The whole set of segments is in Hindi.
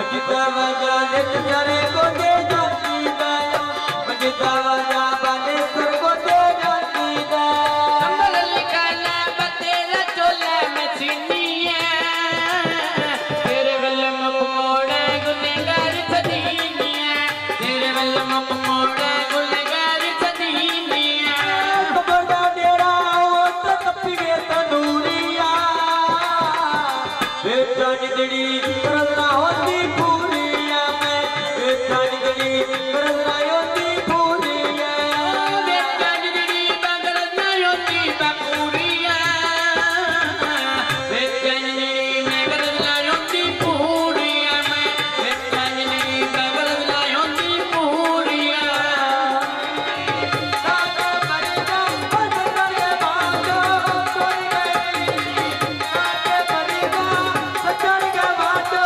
बजता वजा नित करे को दे जाती दया बजता वजा बालेश्वर को दे जाती दया संभल लिखाना बतेरा चोला में सीनिया तेरे वल मुख मोड़े गुनेगार सदीनिया तेरे वल मुख मोड़े गुनेगार सदीनिया बड़ा डेरा हो तो तपिए तंदूरिया बेटा निकड़ी करना होती पूरिया में बेटा निकड़ी करना होती पूरिया बेटा निकड़ी करना होती पूरिया बेटा निकड़ी में करना होती पूरिया में बेटा निकड़ी करना होती पूरिया साथे मरीजा बंद करे बाजो कोई नहीं साथे मरीजा सचड़ के बाजो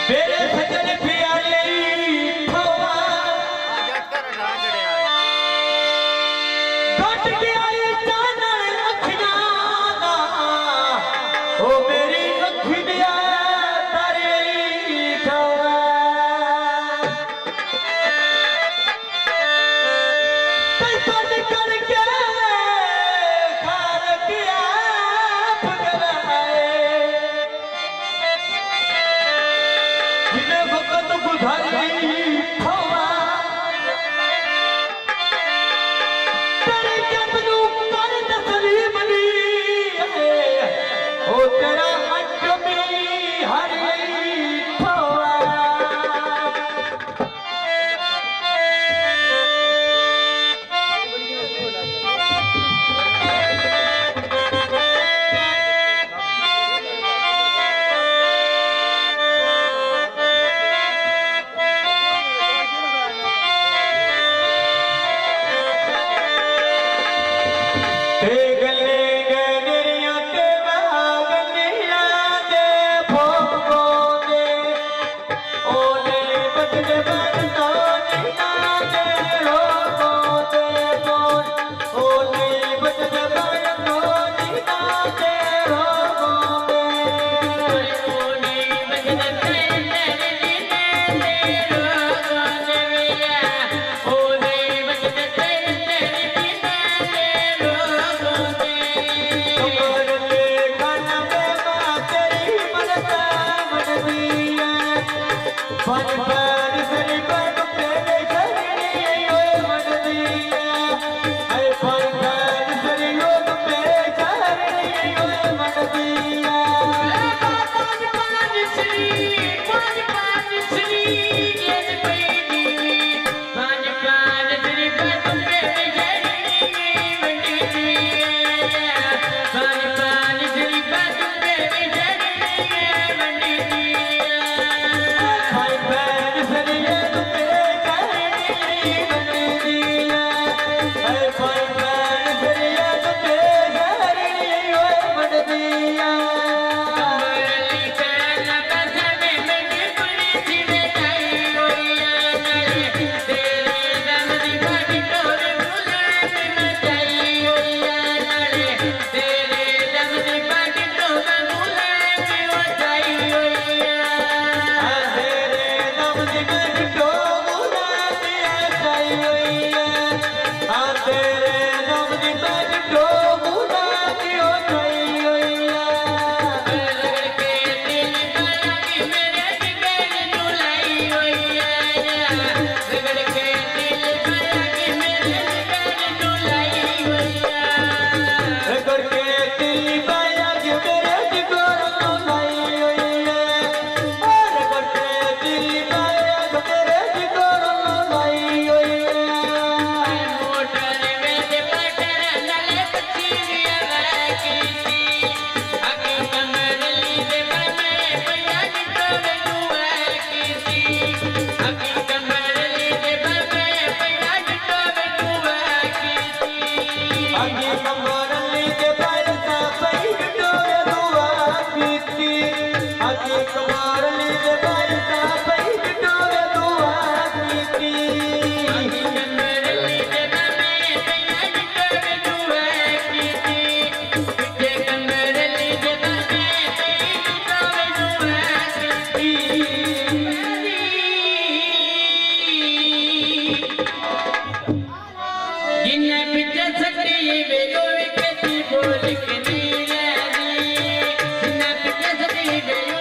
मेरे सजन प्यारे ठोवा घट गया चानन अखियां दा ओ मेरी अखी दिया तारे ठोवा कल करके खार किया पगलाए जिन्हें वक्त गुजारी ठोवा तेरे जबनू कर तस्लीम दी ओ तेरा अंजमी हर ठोवा गले गलिया ते गलिया दे भोगो दे ओले बदले बदलो नीना दे रोगो दे बोल ओले बदले बदलो नीना दे रोगो दे ओले बदले नीना दे रोगो दे ओले बदले नीना दे रोगो दे कमर ले खाना में मां तेरी मनता मन दिया बन बन सरी बन तेरे शरीर ओए मन दिया ऐ बन बन सरी योग पे शरीर ओए मन दिया पांच श्री जन पैदी पांच श्री बन तेरे शरीर मंडी दिया पांच श्री बन तेरे शरीर मंडी दिया भाई बहन सरी योग पे शरीर मन दिया ऐ भाई बहन सरी योग पे शरीर ओए मन दिया कमरली करना कसमे मंडी पुरी जिवे जाई होया नाले तेरे दम दी बाटी तोरे बुलाने में जाई होया नाले तेरे दम दी बाटी तोरे बुलाने में हो जाई होया तेरे दम दी बंटो मुना दिया जाई होई है तेरे दम दी बंटो मुना दियो जाई होई है रगड़ के दिल माया की मेरे जिगर नु लाई होया रगड़ के दिल माया की मेरे जिगर नु लाई होया करके दिल बाया के मेरे जिगर नु लाई होई है और करके दिल बाया के मेरे जिगर नु लाई होई है मोटर में से पटर नले पचीरिया रखी अगे कमरली से बने पैया जितोरे दुआ की अगे कमरली से बने पैया जितोरे दुआ की आगे कमरली के पैसा पैठ डोरे दुआ कीती आगे कमरली के पैसा पैठ डोरे दुआ कीती अगे कमरली से बने पैया जितोरे दुआ की तुझे कमरली से बने पैया जितोरे दुआ की जिन्ने पिछे सटी बेलो विकती बोल के नीला दी जिन्ने पिछे सटी बेलो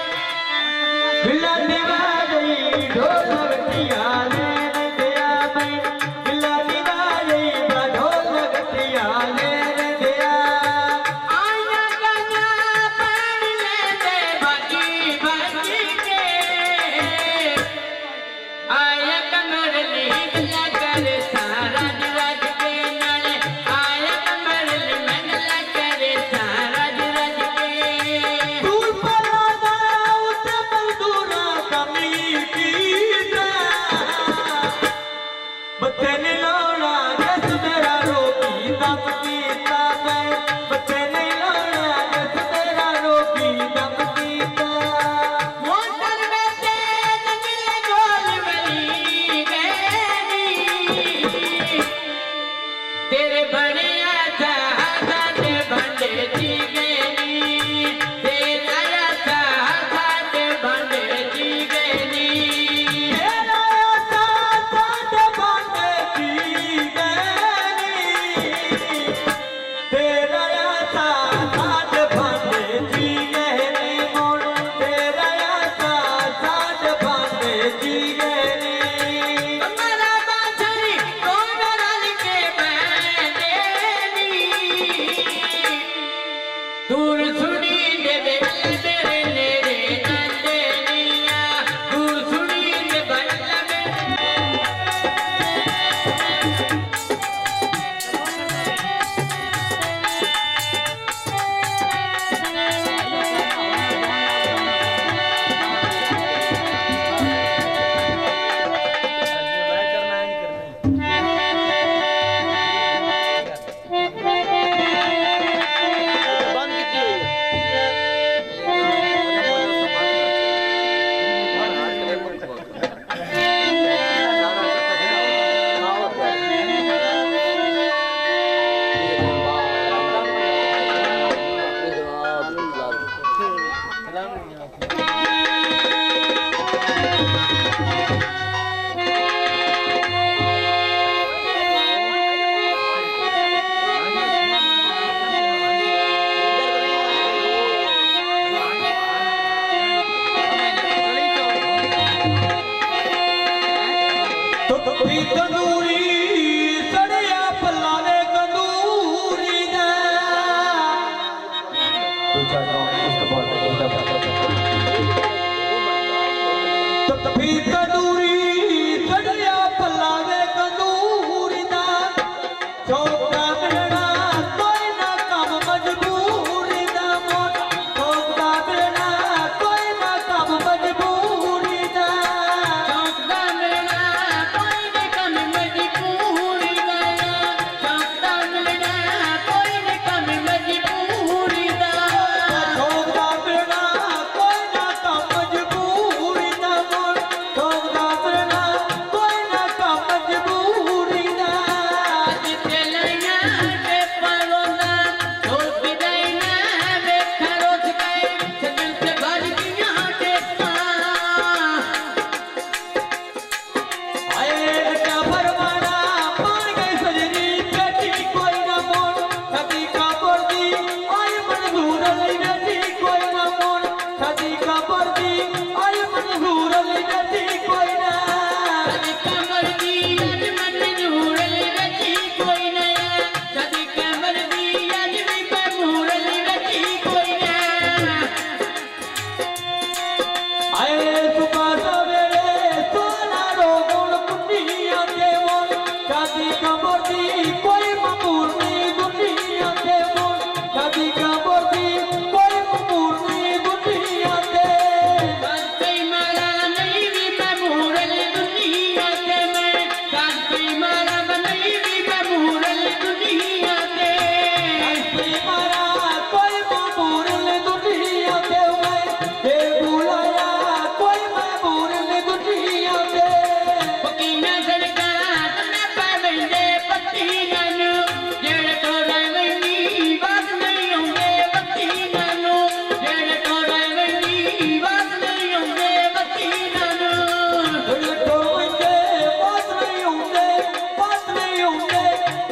बिल्ला निभा गई ढोल लगतिया ले दिया मैं बिल्ला निभा गई ढोल लगतिया ले दिया आया गंगा पानी ले दे बाकी बाकी के आया कमरली गला कर सारा राज के नाले आया कमरली मंगला कर सारा राज के दूर पलादा उसे मजदूरा कमी की कंदूरी सड़िया पलावे कंदूरी दा चौका मिलना कोई ना काम मजबूरी दा मोन चौका मिलना कोई ना काम मजबूरी दा चौका मिलना कोई न कम मजबूरी दा चौका मिलना कोई न कम मजबूरी दा चौका मिलना कोई ना काम मजबूरी दा मोन चौका मिलना कोई ना काम मजबूरी दा जिथे लैया ते परोना ढोल बजाइना देखा रोज गए सजन से भर दिया टेका आए क्या फरमाना मान गई सजनी बेटी कोई ना मोन सदी का पर्दी आई मंजूर अली बेटी कोई ना मोन सदी का पर्दी आई मंजूर अली बेटी कोई ना सदी कमर दी आज मन झूरल रची कोई नया सदी कमर दी आज भी बमूरल रची कोई ना आए सुबह सवेरे सोना रो गुण दुनिया के मोन सदी का पर्दी कोई ममूर नहीं दुनिया के मोन सदी का पर्दी कोई ममूर नहीं दुनिया के कई मारा नहीं भी बमूरल दुनिया के मैं कई मारा नहीं भी बमूरल दुनिया के मारा कोई ममूर नहीं दुनिया के मैं हे बुलाया कोई ममूर नहीं दुनिया के पकीना सड़का तने पावेंदे पत्ती नानू जेड़े तोरे वनी बात नहीं होंगे पत्ती नानू जेड़े तोरे वनी बात नहीं होंगे पत्ती नानू दिल को मुझे बात नहीं होंगे बात नहीं होंगे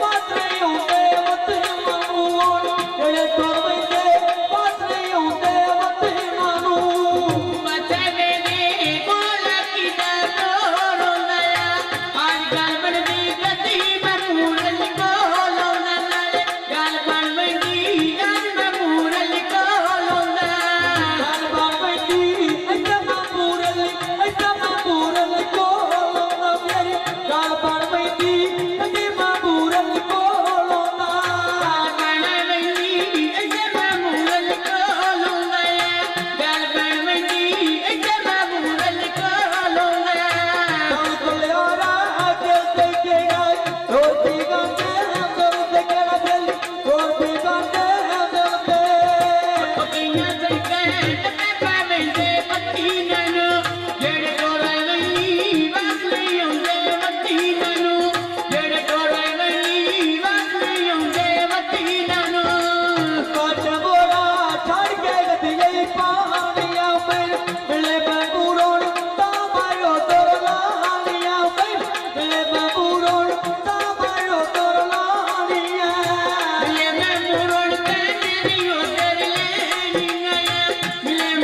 बात नहीं होंगे मत मानून दिल को मुझे बात नहीं होंगे मत मानू बचावे ने गोला की दातो रोंदया आज गाल बनदी गती बमूरल को लोना नाले गाल बनदी आज बमूरल को लोना गाल बापी ऐसा मापूरल को लोना मेरी गाल बापी ऐसा मापूरल को लोना Toliora aquel te queda, roti gante हम te queda del, roti gante हम te काट बोरा छाड़ के गतिये पानिया में मिले बबूरों तामायो तोरलानिया में मिले बबूरों तामायो तोरलानिया Milen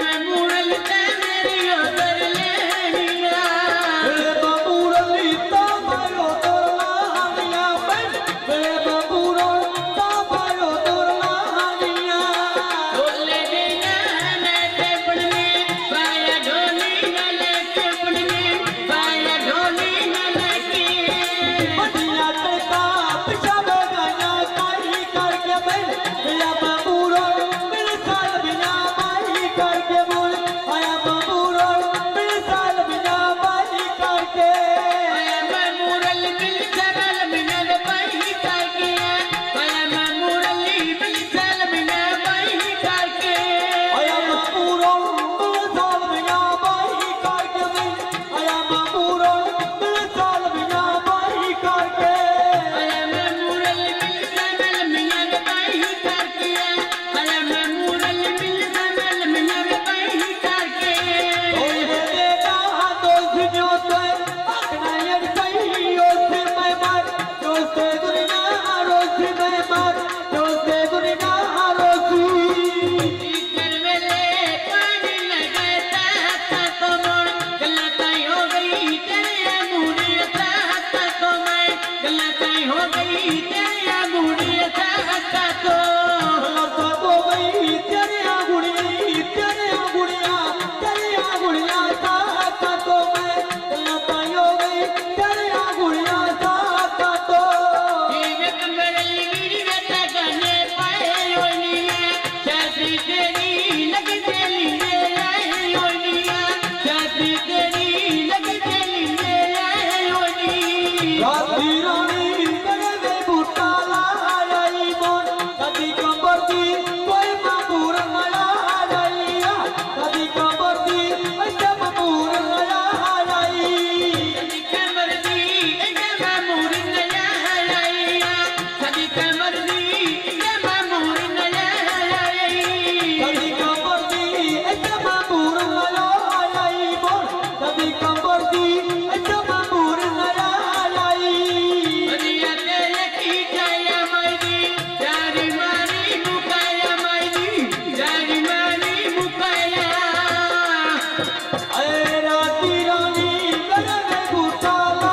अरे राती रानी करवे गुठाला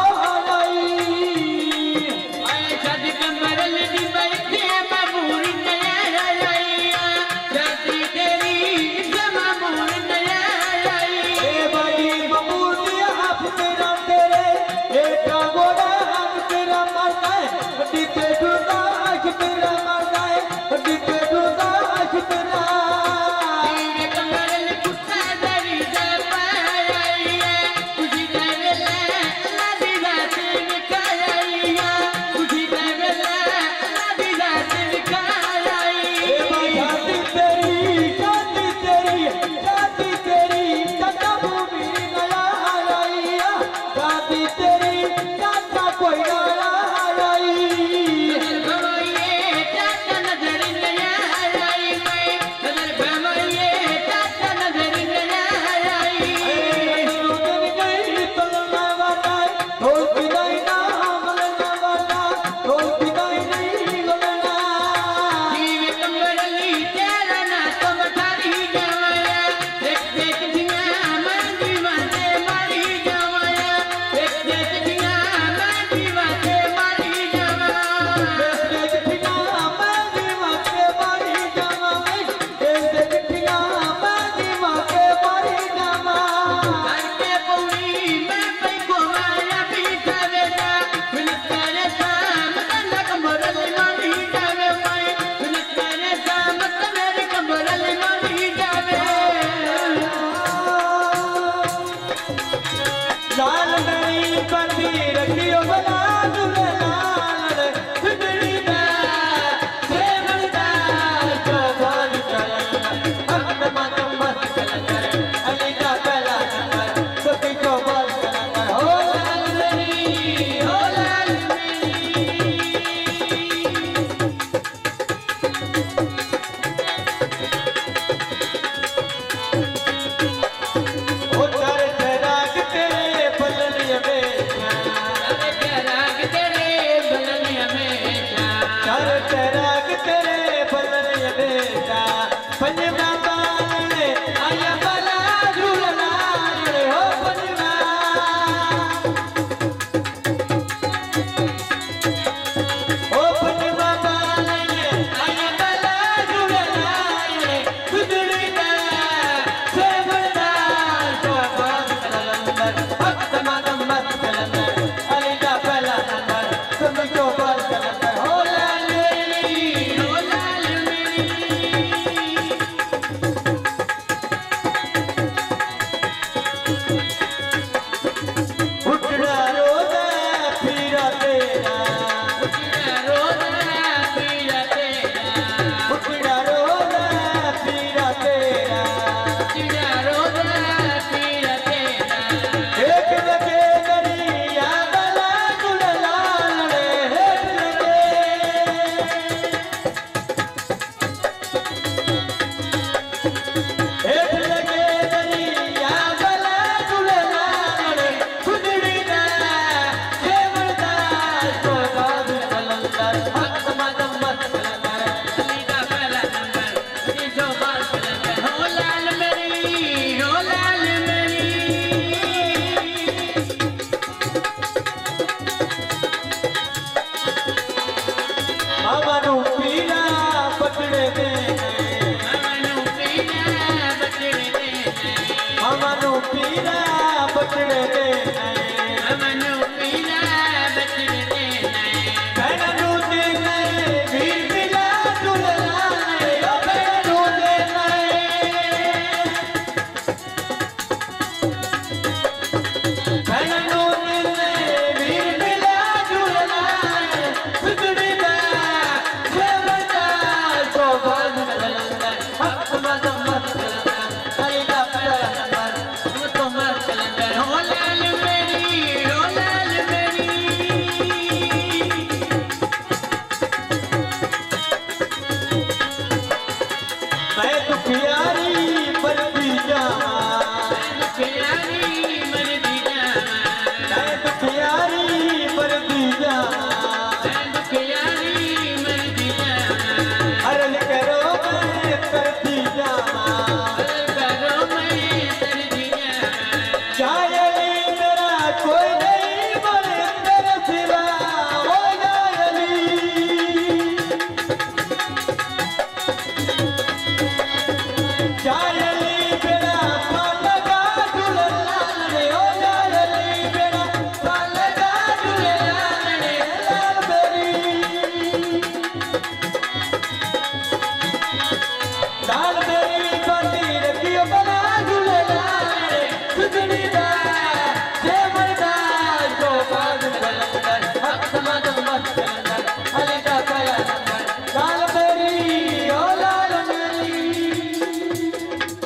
आई शादी कमरल दी बैठे मामूर नया आया शादी तेरी मामूर नया आई ए बड़ी बबूर दिया हाथ तेरा तेरे एक गोड़ा हाथ तेरा मरना है हड्डी पे डूबा आँख तेरा मरना है हड्डी पे डूबा आँख तेरा तेरे कमरल कुत्ता दरी जा पाया खुशी का वेला लादी रात निकाया खुशी का वेला लादी रात निकाया ए शादी तेरी चाचा भूमि नया आई शादी तेरी चाचा कोई नया आई भवाइए चाचा नजर नया आई मैं नजर भवाइए चाचा नजर नया आई जीवे कमरली तेरा ना तो मठारी जावाया देख देख दिया मैं दीवाने मारी जावाया देख देख दिया मैं दीवाने मारी जावा करके पौड़ी मैं पई को माया पीछा वेला मिनट करे शाम तन कमरल मारी जावे मैं मिनट करे शाम तन मेरी कमरल मारी जावे लाल नहीं बंदी रखियो बला दुलाल सुधरी दा सेवदा चौबाल चलन अंत मन मत चलन अली का पहला नंबर सभी चौबाल चलन हो लाल मेरी हो लाल ओ तारे तराग तेरे पलनिया में राग तेरे बलनिया में जा चार तराग तेरे पलनिया में पंजवा बाने आया बला झूलना हो पंजवा ओ पंजवा बाने आया बला झूलना सुधरी दा सेवदा चौबाल चलन भक्त मानम मत चलन अली का पहला नंबर सभी चौबाल चलन हो लाल मेरी हो लाल मेरी उठड़ा रोदा पीरा तेरा रोदा पीरा तेरा उठड़ा रोदा पीरा तेरा चिड़ा रोदा पीरा तेरा एक लगे दरिया बला गुलाल हेठ लगे हेठ लगे दरिया बला गुलाल खुदड़ी दा सेवदा चौबाल चलन भक्त मातम मत चलन अली का पहला नंबर तीसो बार चलन हो लाल मेरी हो लाल मेरी मामानू पीला पकड़े दे मनु पीना बचड़े दे मामानू पीला पकड़े दे